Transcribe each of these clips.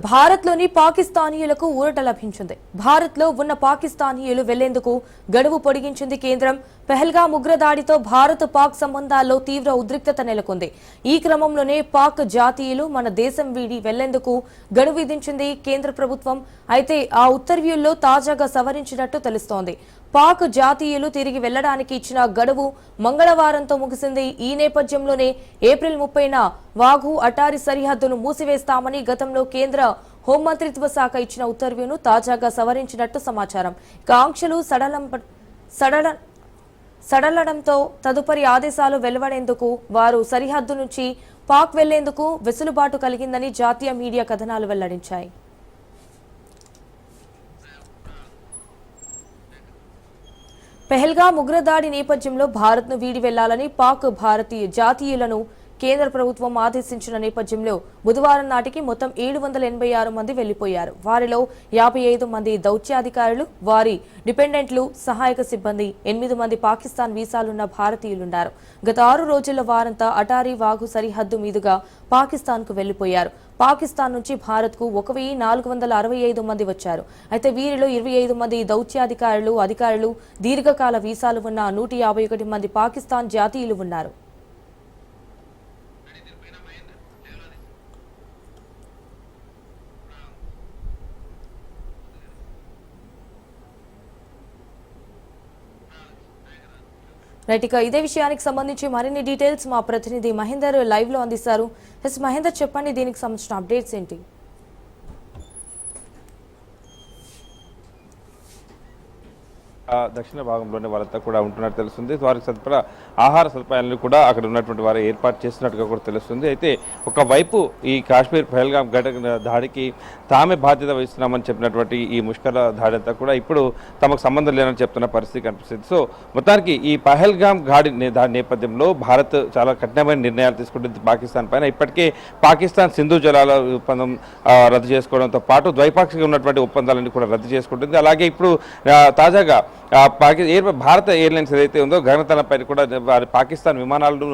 భారత్లోని పాకిస్తానీయులకు ఊరట లభించింది. భారత్లో ఉన్న పాకిస్తానీయులు వెళ్లేందుకు గడువు పొడిగించింది కేంద్రం. పెహల్గాం ఉగ్రదాడితో భారత్ పాక్ సంబంధాల్లో తీవ్ర ఉద్రిక్తత నెలకొంది. ఈ క్రమంలోనే పాక్ జాతీయులు మన దేశం వీడి వెళ్లేందుకు గడువు విధించింది కేంద్ర ప్రభుత్వం. అయితే ఆ ఉత్తర్వుల్లో తాజాగా సవరించినట్టు తెలుస్తోంది. పాక్ జాతీయులు తిరిగి వెళ్లడానికి ఇచ్చిన గడువు మంగళవారంతో ముగిసింది. ఈ నేపథ్యంలోనే ఏప్రిల్ 30న వాఘు అటారీ సరిహద్దును మూసివేస్తామని గతంలో కేంద్ర హోంమంత్రిత్వ శాఖ ఇచ్చిన ఉత్తర్వును తాజాగా సవరించినట్టు సమాచారం. ఆంక్షలు సడలడంతో తదుపరి ఆదేశాలు వెలువడేందుకు వారు సరిహద్దు నుంచి పాక్ వెళ్లేందుకు వెసులుబాటు కలిగిందని జాతీయ మీడియా కథనాలు వెల్లడించాయి. పెహల్గాం ఉగ్రదాడి నేపథ్యంలో భారత్ను వీడి వెళ్లాలని పాక్ భారతీయ జాతీయులను కేంద్ర ప్రభుత్వం ఆదేశించిన నేపథ్యంలో బుధవారం నాటికి మొత్తం 786 మంది వెళ్లిపోయారు. వారిలో 55 మంది దౌత్యాధికారులు, వారి డిపెండెంట్లు, సహాయక సిబ్బంది, 8 మంది పాకిస్తాన్ వీసాలున్న భారతీయులున్నారు. గత 6 రోజుల వారంతా అటారీ వాఘు సరిహద్దు మీదుగా పాకిస్తాన్కు వెళ్లిపోయారు. పాకిస్తాన్ నుంచి భారత్కు 1465 మంది వచ్చారు. అయితే వీరిలో 25 మంది దౌత్యాధికారులు, అధికారులు, దీర్ఘకాల వీసాలు ఉన్న 151 మంది పాకిస్తాన్ జాతీయులు ఉన్నారు. రైట్, ఇక ఇదే విషయానికి సంబంధించి మరిన్ని డీటెయిల్స్ మా ప్రతినిధి మహేందర్ లైవ్ లో అందిస్తారు. మహేందర్, చెప్పండి, దీనికి సంబంధించిన అప్డేట్స్ ఏంటి? దక్షిణ భాగంలోనే వాళ్ళంతా కూడా ఉంటున్నట్టు తెలుస్తుంది. వారికి సరిపడా ఆహార సదుపాయాలను కూడా అక్కడ ఉన్నటువంటి వారు ఏర్పాటు చేస్తున్నట్టుగా కూడా తెలుస్తుంది. అయితే ఒకవైపు ఈ కాశ్మీర్ పహల్గాం దాడికి తామే బాధ్యత వహిస్తున్నామని చెప్పినటువంటి ఈ ముష్కర దాడి అంతా కూడా ఇప్పుడు తమకు సంబంధం లేదని చెప్తున్న పరిస్థితి కనిపిస్తుంది. సో మొత్తానికి ఈ పహల్గాం దాడి నేపథ్యంలో భారత్ చాలా కఠినమైన నిర్ణయాలు తీసుకుంటుంది పాకిస్తాన్ పైన. ఇప్పటికే పాకిస్తాన్ సింధు జలాల ఒప్పందం రద్దు చేసుకోవడంతో పాటు ద్వైపాక్షిక ఉన్నటువంటి ఒప్పందాలన్నీ కూడా రద్దు చేసుకుంటుంది. అలాగే ఇప్పుడు తాజాగా భారత ఎయిర్లైన్స్ ఏదైతే ఉందో గగనతలంపై కూడా పాకిస్తాన్ విమానాలను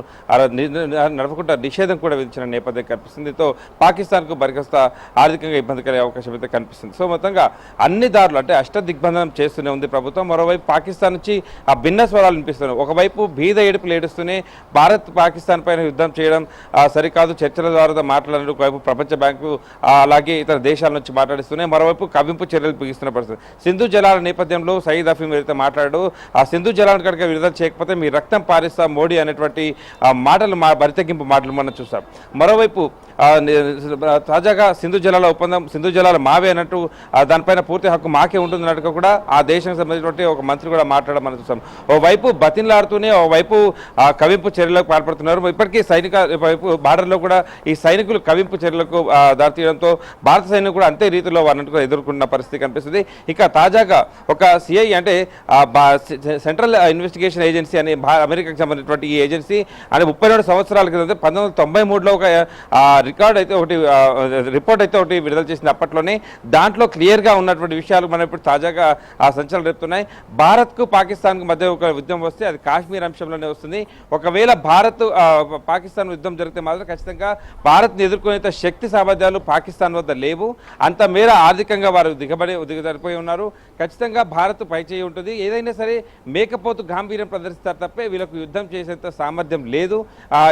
నడపకుండా నిషేధం కూడా విధించిన నేపథ్యం కనిపిస్తుంది. దీంతో పాకిస్తాన్కు బరికస్త ఆర్థికంగా ఇబ్బంది కలిగే అవకాశం అయితే కనిపిస్తుంది. సో మొత్తంగా అన్ని దారులు అంటే అష్టదిగ్బంధనం చేస్తూనే ఉంది ప్రభుత్వం. మరోవైపు పాకిస్తాన్ నుంచి ఆ భిన్న స్వరాలు వినిపిస్తున్నాయి. ఒకవైపు బీద ఏడుపులు ఏడుస్తూనే భారత్ పాకిస్తాన్ పైన యుద్ధం చేయడం సరికాదు, చర్చల ద్వారా మాట్లాడడం, ఒకవైపు ప్రపంచ బ్యాంకు అలాగే ఇతర దేశాల నుంచి మాట్లాడిస్తూనే మరోవైపు కవింపు చర్యలు బిగిస్తున్న పరిస్థితి. సింధు జలాల నేపథ్యంలో సయీద్ అఫీం ఏదైతే మాట్లాడు ఆ సింధు జలాన్ని కనుక విడుదల చేయకపోతే మీ రక్తం పారిస్తా మోడీ అనేటువంటి మాటలు బరితెగింపు మాటలు మనం చూస్తాం. మరోవైపు తాజాగా సింధు జలాల ఒప్పందం సింధు జలాలు మావే అన్నట్టు దానిపైన పూర్తి హక్కు మాకే ఉంటుంది అన్నట్టుగా కూడా ఆ దేశానికి సంబంధించినటువంటి ఒక మంత్రి కూడా మాట్లాడడం మనం చూస్తాం. ఓవైపు బతిన్లాడుతూనే ఓవైపు కవింపు చర్యలకు పాల్పడుతున్నారు. ఇప్పటికీ వైపు బార్డర్లో కూడా ఈ సైనికులు కవింపు చర్యలకు దారితీయడంతో భారత సైనికులు కూడా అంతే రీతిలో వారిని ఎదుర్కొన్న పరిస్థితి కనిపిస్తుంది. ఇక తాజాగా ఒక సిఐ అంటే సెంట్రల్ ఇన్వెస్టిగేషన్ ఏజెన్సీ అనే అమెరికాకి సంబంధించినటువంటి ఈ ఏజెన్సీ అంటే 32 సంవత్సరాల క్రితం 1993లో ఒక రిపోర్ట్ అయితే ఒకటి విడుదల చేసింది. అప్పట్లోనే దాంట్లో క్లియర్గా ఉన్నటువంటి విషయాలు మనం ఇప్పుడు తాజాగా సంచలనం రేపుతున్నాయి. భారత్కు పాకిస్తాన్కు మధ్య ఒక యుద్ధం వస్తే అది కాశ్మీర్ అంశంలోనే వస్తుంది. ఒకవేళ భారత్ పాకిస్తాన్ యుద్ధం జరిగితే మాత్రం ఖచ్చితంగా భారత్ని ఎదుర్కొనే శక్తి సామర్థ్యాలు పాకిస్తాన్ వద్ద లేవు. అంత మేర ఆర్థికంగా వారు దిగజారిపోయి ఉన్నారు. ఖచ్చితంగా భారత్ పై చేయి ఉంటుంది. ఏదైనా సరే మేకపోతు గాంభీర్యం ప్రదర్శిస్తారు తప్పే వీళ్ళకు యుద్ధం చేసేంత సామర్థ్యం లేదు.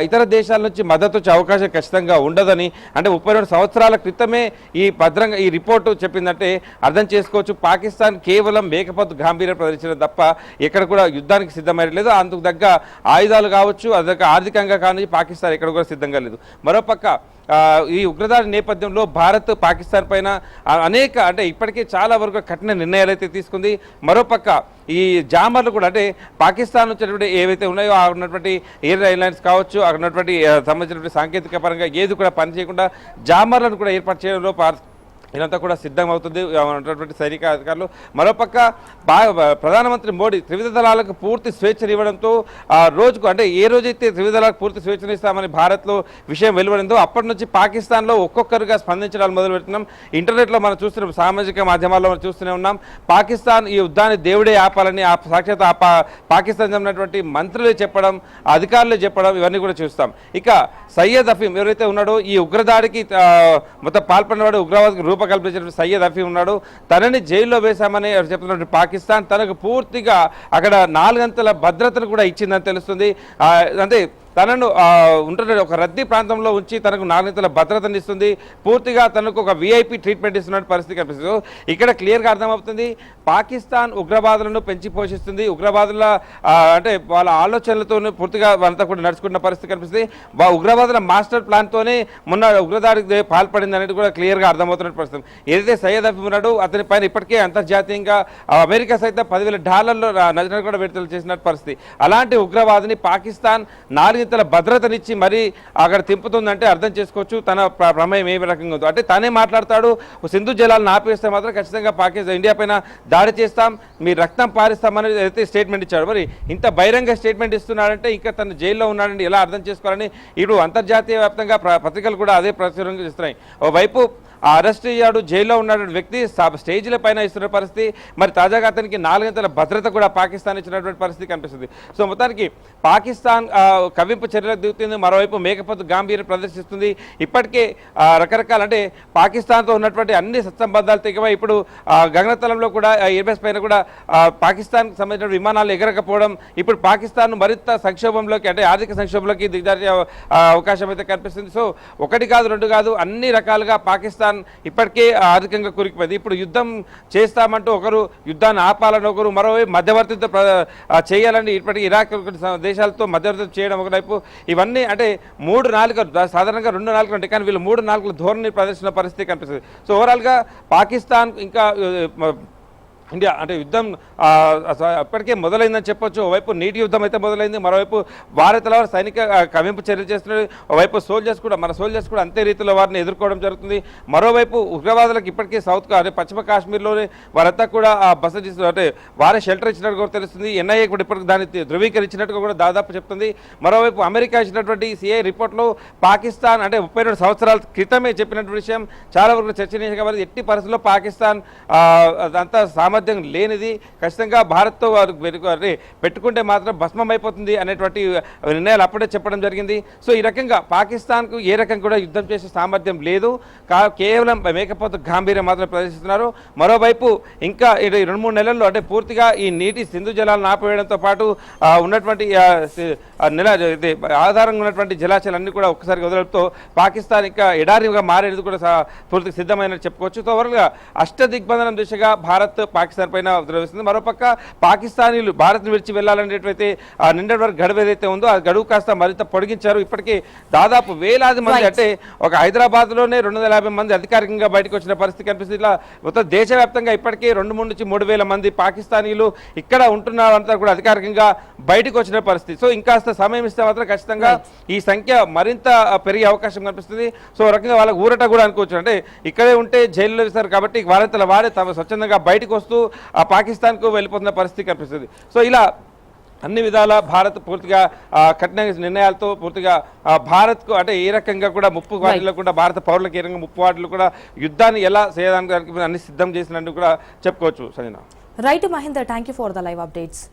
ఇతర దేశాల నుంచి మద్దతు వచ్చే అవకాశం ఖచ్చితంగా ఉండదని అంటే 32 సంవత్సరాల క్రితమే ఈ రిపోర్టు చెప్పిందంటే అర్థం చేసుకోవచ్చు. పాకిస్తాన్ కేవలం మేకపోతు గాంభీర్యం ప్రదర్శించడం తప్ప ఎక్కడ కూడా యుద్ధానికి సిద్ధమయ్యలేదు. అందుకు తగ్గ ఆయుధాలు కావచ్చు, అదొక ఆర్థికంగా కానీ పాకిస్తాన్ ఎక్కడ కూడా సిద్ధంగా లేదు. మరోపక్క ఈ ఉగ్రదాడి నేపథ్యంలో భారత్ పాకిస్తాన్ పైన అనేక అంటే ఇప్పటికే చాలా వరకు కఠిన నిర్ణయాలు అయితే తీసుకుంది. మరోపక్క ఈ జామర్లు కూడా అంటే పాకిస్తాన్ నుంచి ఏవైతే ఉన్నాయో ఉన్నటువంటి ఎయిర్లైన్స్ కావచ్చు, అక్కడ ఉన్నటువంటి సంబంధించినటువంటి సాంకేతిక పరంగా ఏది కూడా పనిచేయకుండా జామర్లను కూడా ఏర్పాటు చేయడంలో ఇదంతా కూడా సిద్ధమవుతుంది ఉన్నటువంటి సైనిక అధికారులు. మరోపక్క ప్రధానమంత్రి మోడీ త్రివిధ దళాలకు పూర్తి స్వేచ్ఛను ఇవ్వడంతో రోజుకు అంటే ఏ రోజైతే త్రివిధ దళాలకు పూర్తి స్వేచ్ఛను ఇస్తామని భారత్లో విషయం వెలువడిందో అప్పటి నుంచి పాకిస్తాన్లో ఒక్కొక్కరుగా స్పందించడాలు మొదలు పెడుతున్నాం. ఇంటర్నెట్లో మనం చూస్తున్నాం, సామాజిక మాధ్యమాల్లో మనం చూస్తూనే ఉన్నాం. పాకిస్తాన్ ఈ యుద్ధాన్ని దేవుడే ఆపాలని సాక్షాత్ పాకిస్తాన్ చెందినటువంటి మంత్రులే చెప్పడం, అధికారులే చెప్పడం, ఇవన్నీ కూడా చూస్తాం. ఇక సయ్యద్ అఫీం ఎవరైతే ఉన్నాడో ఈ ఉగ్రదాడికి మొత్తం పాల్పడినవాడు ఉగ్రవాదికి రూపకల్పించిన సయ్యద్ అఫీం ఉన్నాడు. తనని జైల్లో వేశామని చెప్తున్నటువంటి పాకిస్తాన్ తనకు పూర్తిగా అక్కడ 4 గంటల భద్రతను కూడా ఇచ్చిందని తెలుస్తుంది. అంటే తనను ఉంటున్న ఒక రద్దీ ప్రాంతంలో ఉంచి తనకు 4 గంటల భద్రతను ఇస్తుంది. పూర్తిగా తనకు ఒక విఐపి ట్రీట్మెంట్ ఇస్తున్న పరిస్థితి కనిపిస్తుంది. ఇక్కడ క్లియర్గా అర్థమవుతుంది పాకిస్తాన్ ఉగ్రవాదులను పెంచి పోషిస్తుంది. ఉగ్రవాదుల అంటే వాళ్ళ ఆలోచనలతో పూర్తిగా వాళ్ళంతా కూడా నడుచుకున్న పరిస్థితి కనిపిస్తుంది. ఉగ్రవాదుల మాస్టర్ ప్లాన్తోనే మొన్న ఉగ్రదాడికి పాల్పడింది అనేది కూడా క్లియర్గా అర్థమవుతున్న పరిస్థితి. ఏదైతే సయ్యద్ అఫీం ఉన్నాడో అతని పైన ఇప్పటికే అంతర్జాతీయంగా అమెరికా సైతం $10,000 నజర కూడా విడుదల చేసిన పరిస్థితి. అలాంటి ఉగ్రవాదిని పాకిస్తాన్ 4 గంటల భద్రతనిచ్చి మరీ అక్కడ తింపుతుందంటే అర్థం చేసుకోవచ్చు తన ప్రమేయం ఏ రకంగా ఉందో. అంటే తానే మాట్లాడతాడు, సింధు జలాలను ఆపేస్తే మాత్రం ఖచ్చితంగా పాకిస్తాన్ ఇండియా పైన దాడి చేస్తాం, మీ రక్తం పారిస్తామని అయితే స్టేట్మెంట్ ఇచ్చాడు. మరి ఇంత బహిరంగ స్టేట్మెంట్ ఇస్తున్నాడంటే ఇంకా తను జైల్లో ఉన్నాడని ఎలా అర్థం చేసుకోవాలని ఇప్పుడు అంతర్జాతీయ వ్యాప్తంగా పత్రికలు కూడా అదే ప్రచురంగా చేస్తున్నాయి. ఓవైపు అరెస్ట్ అయ్యాడు, జైల్లో ఉన్న వ్యక్తి స్టేజ్ల పైన ఇస్తున్న పరిస్థితి. మరి తాజాగా అతనికి 4 గంటల భద్రత కూడా పాకిస్తాన్ ఇచ్చినటువంటి పరిస్థితి కనిపిస్తుంది. సో మొత్తానికి పాకిస్తాన్ కవింపు చర్యలకు దిగుతుంది, మరోవైపు మేకపోతు గాంభీర్యం ప్రదర్శిస్తుంది. ఇప్పటికే రకరకాల అంటే పాకిస్తాన్తో ఉన్నటువంటి అన్ని సత్సంబంధాలు తెగవై ఇప్పుడు గగనతలంలో కూడా ఎయిర్బేస్ పైన కూడా పాకిస్తాన్కి సంబంధించిన విమానాలు ఎగరకపోవడం ఇప్పుడు పాకిస్తాన్ మరింత సంక్షోభంలోకి అంటే ఆర్థిక సంక్షోభంలోకి దిగజారే అవకాశం అయితే కనిపిస్తుంది. సో 1 కాదు 2 కాదు అన్ని రకాలుగా పాకిస్తాన్ ఇప్పటికే ఆర్థికంగా కురికిపోయింది. ఇప్పుడు యుద్ధం చేస్తామంటూ ఒకరు యుద్ధాన్ని ఆపాలని ఒకరు మరోవైపు మధ్యవర్తితో చేయాలని ఇప్పటికీ ఇరాక్ దేశాలతో మధ్యవర్తితో చేయడం ఒకవైపు ఇవన్నీ అంటే 3 నాలుగు సాధారణంగా 2 నాలుగు ఉంటాయి కానీ వీళ్ళు 3 నాలుగుల ధోరణి ప్రదర్శన పరిస్థితి కనిపిస్తుంది. సో ఓవరాల్గా పాకిస్తాన్ ఇంకా ఇండియా అంటే యుద్ధం అప్పటికే మొదలైందని చెప్పొచ్చు. ఓవైపు నీటి యుద్ధం అయితే మొదలైంది, మరోవైపు భారత్లో సైనిక కవింపు చర్యలు చేస్తున్నారు. ఓవైపు మన సోల్జర్స్ కూడా అంతే రీతిలో వారిని ఎదుర్కోవడం జరుగుతుంది. మరోవైపు ఉగ్రవాదులకు ఇప్పటికే అంటే పశ్చిమ కాశ్మీర్లోనే వారంతా కూడా బస చేస్తున్నారు, అంటే వారే షెల్టర్ ఇచ్చినట్టు కూడా తెలుస్తుంది. ఎన్ఐఏ కూడా ఇప్పటికి దాన్ని ధృవీకరించినట్టుగా కూడా దాదాపు చెప్తుంది. మరోవైపు అమెరికా ఇచ్చినటువంటి సిఐ రిపోర్ట్లో పాకిస్తాన్ అంటే 32 సంవత్సరాల క్రితమే చెప్పినటువంటి విషయం చాలా వరకు చర్చనీయంగా మరి ఎట్టి పరిస్థితుల్లో పాకిస్తాన్ అంతా సామర్థ్యం లేనిది, ఖచ్చితంగా భారత్తో వారు పెట్టుకుంటే మాత్రం భస్మం అయిపోతుంది అనేటువంటి నిర్ణయాలు అప్పుడే చెప్పడం జరిగింది. సో ఈ రకంగా పాకిస్తాన్కు ఏ రకంగా కూడా యుద్ధం చేసే సామర్థ్యం లేదు, కేవలం మేకపోతు గాంభీర్యం మాత్రం ప్రదర్శిస్తున్నారు. మరోవైపు ఇంకా 2-3 నెలల్లో అంటే పూర్తిగా ఈ నీటి సింధు జలాలను ఆపేయడంతో పాటు ఉన్నటువంటి ఆధారంగా ఉన్నటువంటి జలాశయాలన్నీ కూడా ఒక్కసారి వదలడంతో పాకిస్తాన్ ఇంకా ఎడారిగా మారేది కూడా పూర్తిగా సిద్ధమైనట్టు చెప్పుకోవచ్చు. సో ఓవరాల్గా అష్టదిగ్బంధనం దిశగా భారత్ పాకిస్తాన్ పైన ఉద్రవిస్తుంది. మరోపక్క పాకిస్తానీలు భారత్ను విడిచి వెళ్లాలనేటైతే నిన్నటి వరకు గడువు ఏదైతే ఉందో ఆ గడువు కాస్త మరింత పొడిగించారు. ఇప్పటికీ దాదాపు వేలాది మంది అంటే ఒక హైదరాబాద్లోనే 250 మంది అధికారికంగా బయటకు వచ్చిన పరిస్థితి కనిపిస్తుంది. ఇలా మొత్తం దేశవ్యాప్తంగా ఇప్పటికే 2,000 నుంచి 3,000 మంది పాకిస్తానీలు ఇక్కడ ఉంటున్నారంతా కూడా అధికారికంగా బయటకు వచ్చిన పరిస్థితి. సో ఇంకాస్త సమయం ఇస్తే మాత్రం ఖచ్చితంగా ఈ సంఖ్య మరింత పెరిగే అవకాశం కనిపిస్తుంది. సో రకంగా వాళ్ళకి ఊరట కూడా అనుకోవచ్చు, అంటే ఇక్కడే ఉంటే జైల్లో వేస్తారు కాబట్టి వారంతల వారే తమ స్వచ్ఛందంగా బయటకు వస్తూ పాకిస్తాన్కు వెళ్ళిపోతున్న పరిస్థితి కనిపిస్తుంది. సో ఇలా అన్ని విధాల భారత్ పూర్తిగా కఠిన నిర్ణయాలతో పూర్తిగా భారత్కు అంటే ఏ రకంగా కూడా ముప్పు వాటిలో కూడా భారత పౌరులకు ఏ రకంగా ముప్పు వాటిలో కూడా యుద్ధాన్ని ఎలా చేయడానికి అన్ని సిద్ధం చేసినట్టు కూడా చెప్పుకోవచ్చు. Sanjana. Right Mahender, thank you for the live updates.